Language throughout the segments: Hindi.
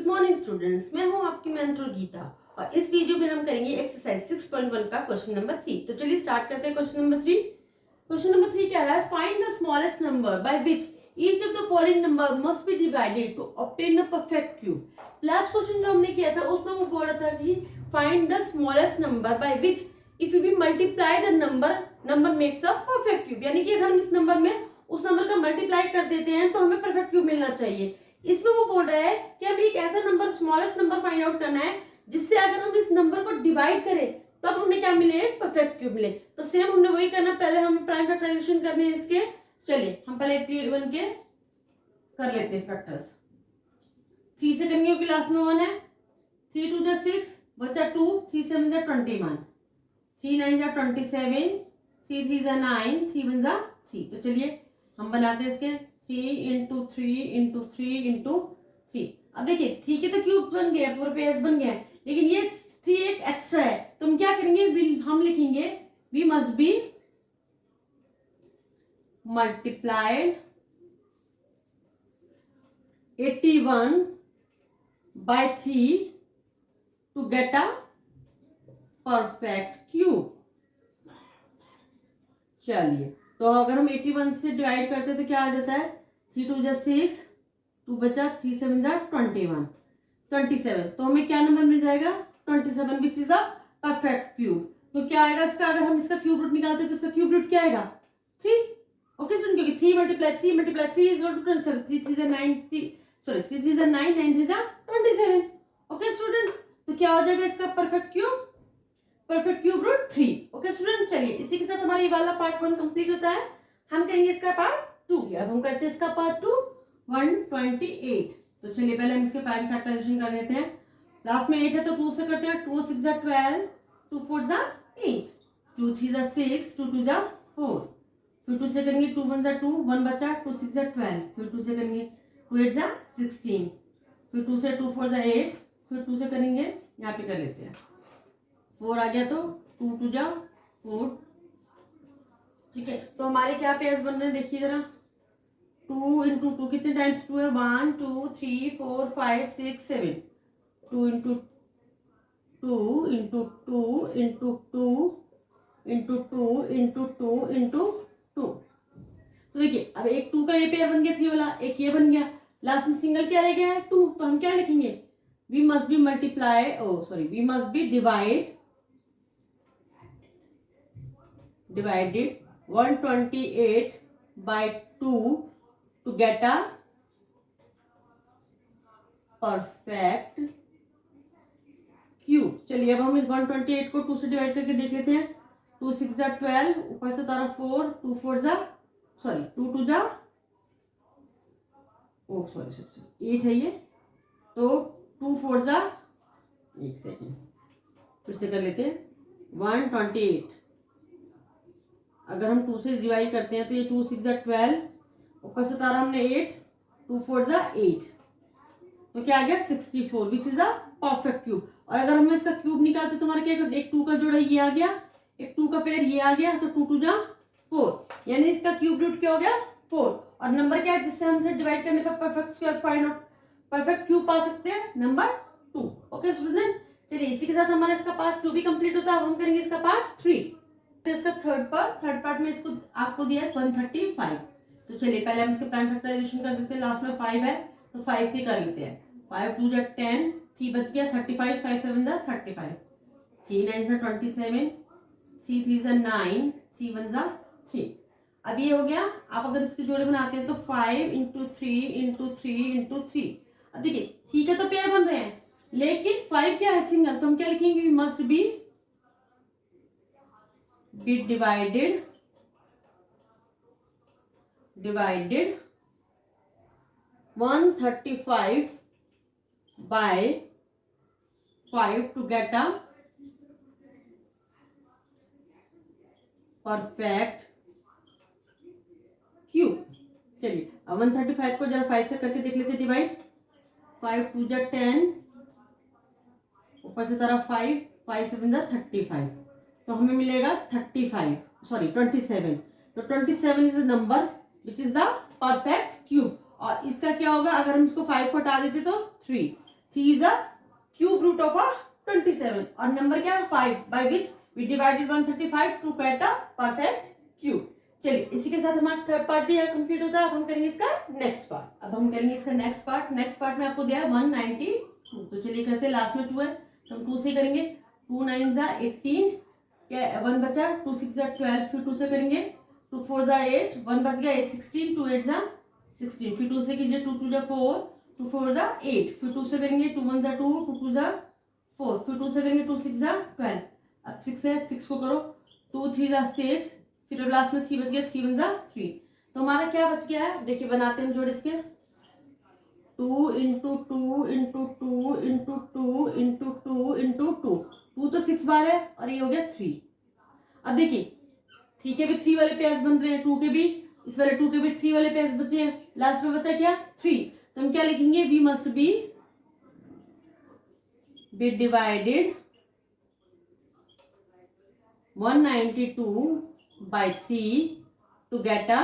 गुड मॉर्निंग स्टूडेंट्स, मैं हूं आपकी मेंटर गीता और इस वीडियो में हम करेंगे एक्सरसाइज 6.1 का क्वेश्चन नंबर 3। तो चलिए स्टार्ट करते हैं क्वेश्चन नंबर 3। क्वेश्चन नंबर 3 क्या रहा है? Find the smallest number by which each of the following number must be divided to obtain a perfect cube. Last question जो हमने किया था उसमें वो बोल रहा था कि find the smallest number by which if we multiply the number makes a perfect cube, यानी कि अगर हम इस नंबर में उस नंबर का मल्टीप्लाई कर देते हैं तो हमें परफेक्ट क्यूब मिलना चाहिए। इसमें वो बोल रहा है कि हमें एक ऐसा number smallest number find out करना है जिससे अगर हम इस नंबर को डिवाइड करें तब हमें क्या मिले? परफेक्ट क्यूब मिले। तो सेम हमने वही करना, पहले हम प्राइम फैक्टराइजेशन करने हैं इसके। चलिए हम पहले 81 के कर लेते हैं फैक्टर्स। 3 से करनी होगी, लास्ट में 1 है। 3 2 जा 6 बचा 2, 3 7 जा 21, 3 9 जा 27, 3 3 जा 9, 3 1 जा 3। तो चलिए हम बनाते हैं इसके 3 इंटू 3 इंटू 3 इंटू 3। अब देखिए 3 के तो क्यूब बन गया, पूरा पेज बन गया, लेकिन ये 3 एक एक्स्ट्रा है तो हम क्या करेंगे? हम लिखेंगे we must be multiplied 81 by 3 to get a perfect cube। चलिए तो अगर हम 81 से डिवाइड करते हैं तो क्या आ जाता है? 3 2 जा 6, 2 बचा, 3 7 जा 21, 27। तो हमें क्या नंबर मिल जाएगा? 27, which is a perfect cube. तो क्या आएगा इसका? अगर हम इसका क्यूब रूट निकालते हैं तो इसका क्यूब रूट क्या आएगा? 3। ओके स्टूडेंट, क्योंकि 3 multiply 3 multiply 3 is equal to 27। 3 3 जा 9, सॉरी 3 3 जा 9, 9 3 जा 27। ओके स्टूडेंट्स, तो क्या हो जाएगा इसका perfect cube? Perfect cube root 3। Okay student, चलिए इसी के साथ हमारा ये वाला पार्ट 1 कंप्लीट होता है। हम करेंगे इसका पार्ट 2। अब हम करते हैं इसका पार्ट 2 128। तो चलिए पहले हम इसके प्राइम फैक्टराइजेशन कर देते हैं। लास्ट में 8 है तो 2 से करते हैं। 2 6 जा 12, 2 4 जा 8, 2 3 जा 6, 2 2 जा 4, फिर 2 से करेंगे 2 1 जा 2, 1 बचा, 2 6 जा 12, फिर 2 से करेंगे 2 8 जा 16, फिर 2 से 2 4 जा 8, फिर 2 से करेंगे, यहाँ पे कर लेते हैं 4 आ गया तो 2 2 जा 4। ठीक है, तो हमारे क्या पेयर्स बन रहे हैं देखिए जरा। 2 इंटू 2 कितने टाइम्स 2 है? 1 2 3 4 5 6 7। 2 into 2 into 2 into 2 into 2 into 2 into 2। तो देखिए अब एक 2 का ये पेयर बन गया 3 वाला, एक ये बन गया, लास्ट में सिंगल क्या रह गया है? 2। तो हम क्या लिखेंगे? We must be multiply, we must be divided 128 by 2 to get a perfect cube. चलिए अब हम इस 128 को 2 से डिवाइड करके देख लेते हैं। 2 6 जा 12, ऊपर से तारा 4, 2 4 जा, सॉरी 2 2 जा, सॉरी 8 है ये, तो 2 4 जा, एक सेकेंड फिर से कर लेते हैं। 128 अगर हम 2 से डिवाइड करते हैं तो ये 2 6 जा 12, ऊपर से तारा हमने 8, 2 4 जा 8, तो क्या आ गया? 64, which is a perfect cube. और अगर हम इसका क्यूब निकालते तो हमारा क्या? एक 2 का जोड़ा ये आ गया, एक 2 का पेयर ये आ गया, तो 2 2 जा 4, यानी इसका क्यूब रूट क्या हो गया? 4। और नंबर क्या है जिससे हम इसे डिवाइड करने पर perfect square find out, perfect cube पा सकते हैं? नंबर 2। ओके स्टूडेंट, चलिए इसी के साथ हमारा इसका पार्ट 2 भी कंप्लीट होता है। अब हम करेंगे इसका पार्ट 3। तो इसका थर्ड पार्ट में इसको आपको दिया है 135। तो चलिए पहले हम इसके प्राइम फैक्टराइजेशन कर देते हैं। लास्ट में 5 है तो 5 से कर लेते हैं। 5 2 जा 10, 3 बच गया 35, 5 7 जा 35, 3 9 जा 27, 3 3 जा 9, 3 1 जा 3। अब ये हो गया। आप अगर इसके जोड़े बनाते हैं तो 5 इंटू 3 इंटू 3 इंटू 3। अब देखिए ठीक है तो पेयर बन रहे हैं, लेकिन 5 क्या है? सिंगल, तो हम क्या लिखेंगे? We must be divided 135 by 5 to get a perfect cube. चलिए अब 135 को जरा 5 से करके देख लेते डिवाइड। 5 2 जा 10, ऊपर से तरफ 5, 5 7 जा 35, तो हमें मिलेगा 27। तो 27 is the number which is the perfect cube. और इसका क्या होगा? अगर हम इसको 5 को हटा देते तो 3, 3 is a cube root of a 27 और नंबर क्या है 5 by which we divided 135 to get a perfect cube। चलिए इसी के साथ हमारा थर्ड पार्ट भी यहाँ कंप्लीट होता है। अब हम करेंगे इसका नेक्स्ट पार्ट। अब हम करेंगे इसका नेक्स्ट पार्ट में आपको दिया है 192। तो चलिए करते हैं, लास्ट में 2 है तो हम 2 से करेंगे। 2 9 जा 18, क्या 1 बचा, 2 6 जा 12, फिर 2 से करेंगे, 2 4 जा 8, 1 बच गया 16, 2 8 जा 16, फिर 2 से कीजिए, 2 2 जा 4, 2 4 जा 8, फिर 2 से करेंगे, 2 1 जा 2, 2 2 जा 4, फिर 2 से करेंगे, 2 6 जा 12। अब 6 है, 6 को करो, 2 3 जा 6, फिर अब लास्ट में 3 बच गया, 3 1 जा 3। तो हमारा क्या बच गया है, देखिए बनाते हैं जोड़ इसके, 2 into 2 into 2 into 2 into 2 into 2, 2 तो 6 बार है और ये हो गया 3। अब देखिए 3 के भी 3 वाले पेयर्स बन रहे हैं, 2 के भी, इस वाले 2 के भी 3 वाले पेयर्स बचे हैं, लास्ट में बचा क्या 3। तो हम क्या लिखेंगे, we must be divided 192 by 3 to get a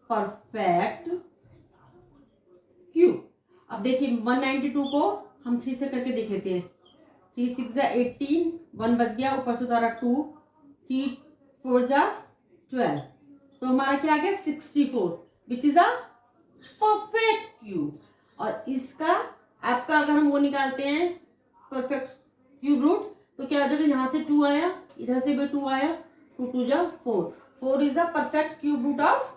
perfect cube। अब देखिए 192 को हम 3 से करके देख लेते हैं। 3 6 जा 18, 1 बच गया, ऊपर से उतारा 2, 3 4 जा 12, तो हमारा क्या आ गया 64 which is a perfect cube. और इसका आपका अगर हम वो निकालते हैं परफेक्ट क्यूब रूट, तो क्या हो जाएगा, यहाँ से 2 आया, इधर से भी 2 आया, 2 2 जा 4, 4 is the perfect cube root of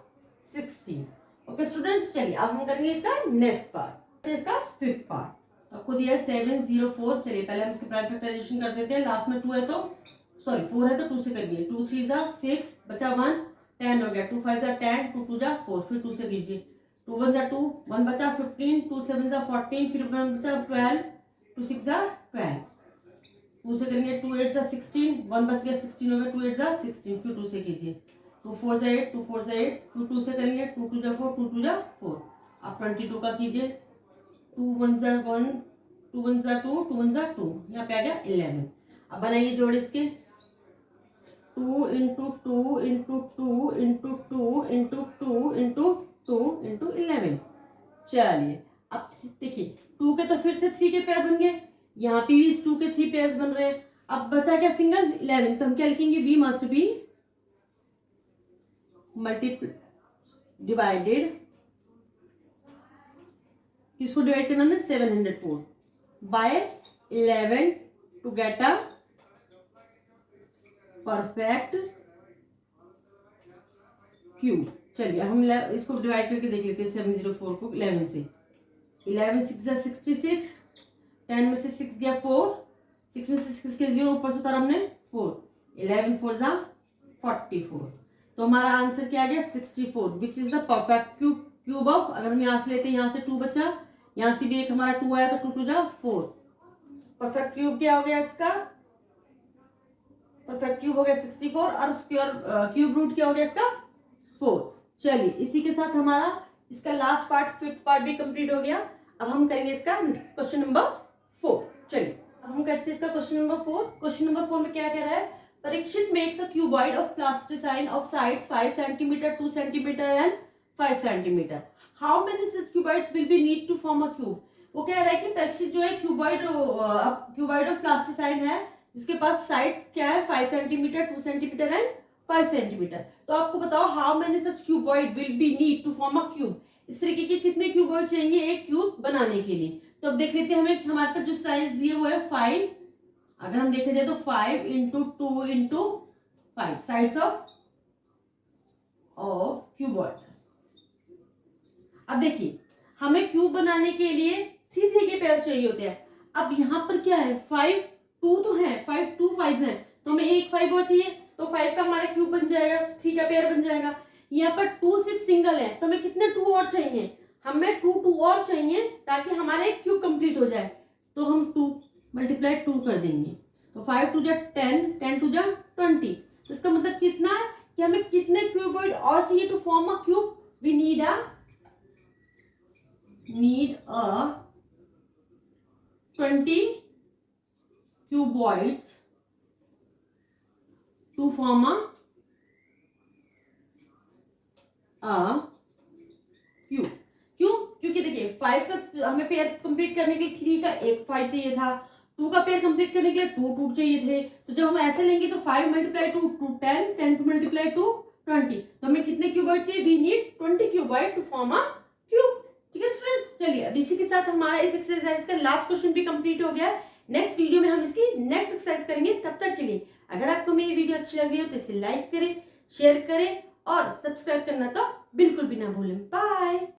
16। Okay students, चलिए अब हम करेंगे इसका नेक्स्ट पार्ट, इसका फिफ्थ पार्ट। आपको दिया है 704। चलिए पहले हम इसके प्राइम फैक्टराइजेशन कर देते हैं। लास्ट में 2 है तो सॉरी 4 है तो 2 से करिए, 2 3 जा 6, बचा 1, 10 हो गया, 2 5 जा 10, 2 2 जा 4, फिर 2 से कीजिए, 2 1 जा 2, 1 बचा 15, 2 7 जा 14, फिर 1 बचा 12, 2 6 जा 12, 2 से करेंगे, 2 8 जा 16, 1 बच गया 16 हो गया, 2 8 जा 16, फिर 2 से कीजिए, 2 4 जा 8, 2 4 जा 8, फिर 2 से करेंगे, 2 2 जा 4, 2 2 जा 4। अब 22 का कीजिए, 2 1 जा 1, 2 1 जा 2, 2 1 जा 2, यहाँ पे आ गया 11। अब बनाइए जोड़ इसके, 2 into 2 into 2 into 2 into 2 into 2 into 11। चलिए अब देखिए 2 के तो फिर से 3 के पेयर बन गए, यहाँ पे भी इस 2 के 3 पेयर्स बन रहे हैं। अब बचा क्या सिंगल 11, तो हम क्या लिखेंगे, वी मस्ट बी डिवाइडेड, किसको डिवाइड करना है 704 by 11 to get a perfect cube. चलिए हम इसको डिवाइड करके देख लेते हैं 704 को 11 से। 11 6 जा 66, 10 में से 6 गया 4, 6 में से 6 के 0, ऊपर से उतारा हमने 4, 11 4 जा 44। तो हमारा आंसर क्या आ गया 64 which is the perfect cube of, अगर हम यहाँ से लेते हैं, यहाँ से 2 बचा, यहाँ से भी एक हमारा 2 आया तो 2 2 जा 4। परफेक्ट क्यूब क्या हो गया इसका, परफेक्ट क्यूब हो गया 64 और क्यूब रूट क्या हो गया इसका 4। चलिए इसी के साथ हमारा इसका लास्ट पार्ट फिफ्थ पार्ट भी कंप्लीट हो गया। अब हम करेंगे इसका क्वेश्चन नंबर 4। चलिए अब हम करते हैं इसका क्वेश्चन नंबर 4। क्वेश्चन नंबर 4 में क्या कह रहा है, Parikshit makes a cuboid of plasticine of sides 5 centimetre 2 centimetre and 5 centimetre. How many such cuboids will be need to form a cube. वो कह रहा है कि परीक्षित जो है क्यूबॉइड ऑफ प्लास्टिसाइन है जिसके पास साइड्स क्या है 5 सेंटीमीटर 2 सेंटीमीटर एंड 5 सेंटीमीटर। तो आपको बताओ how many such cuboid will be need to form a cube. इस तरीके के कितने क्यूबॉइड चाहिए एक क्यूब बनाने के लिए। तो अब देख लेते हैं हमें हमारे पास जो साइज दिए वो है 5। अगर हम देखे जाए तो 5 into 2 into 5 sides of cuboid. अब देखिए हमें क्यूब बनाने के लिए 3 के पेयर चाहिए होते हैं। अब यहाँ पर क्या है 5 2 तो है, 5 2 5 है तो हमें एक 5 और चाहिए तो 5 का हमारा क्यूब बन जाएगा, 3 का पेयर बन जाएगा। यहाँ पर 2 सिर्फ सिंगल है तो हमें कितने 2 और चाहिए, हमें 2 2 और चाहिए ताकि हमारा एक क्यूब कंप्लीट हो जाए। तो हम 2 मल्टीप्लाई 2 कर देंगे तो 5 2 जा 10 10 2 जा 20। तो इसका मतलब कितना है कि हमें कितने क्यूबॉइड और चाहिए to form a cube. We need a 20 cuboids to form a cube. क्यों? क्योंकि देखिए 5 का हमें पेयर कंप्लीट करने के लिए 3 का एक 5 चाहिए था, 2 का पेयर कंप्लीट करने के लिए 2 2 चाहिए थे। तो जब हम ऐसे लेंगे तो 5 मल्टीप्लाई 2 टू 10, 10 टू मल्टीप्लाई 2 20। तो हमें कितने क्यूबॉइड चाहिए? We need 20 cuboid to form a cube. ठीक है स्टूडेंट्स, चलिए अब इसी के साथ हमारा इस एक्सरसाइज का लास्ट क्वेश्चन भी कंप्लीट हो गया है। नेक्स्ट वीडियो में हम इसकी नेक्स्ट एक्सरसाइज करेंगे। तब तक के लिए अगर आपको मेरी वीडियो अच्छी लग रही हो तो इसे लाइक करें, शेयर करें और सब्सक्राइब करना तो बिल्कुल भी ना भूलें। बाय।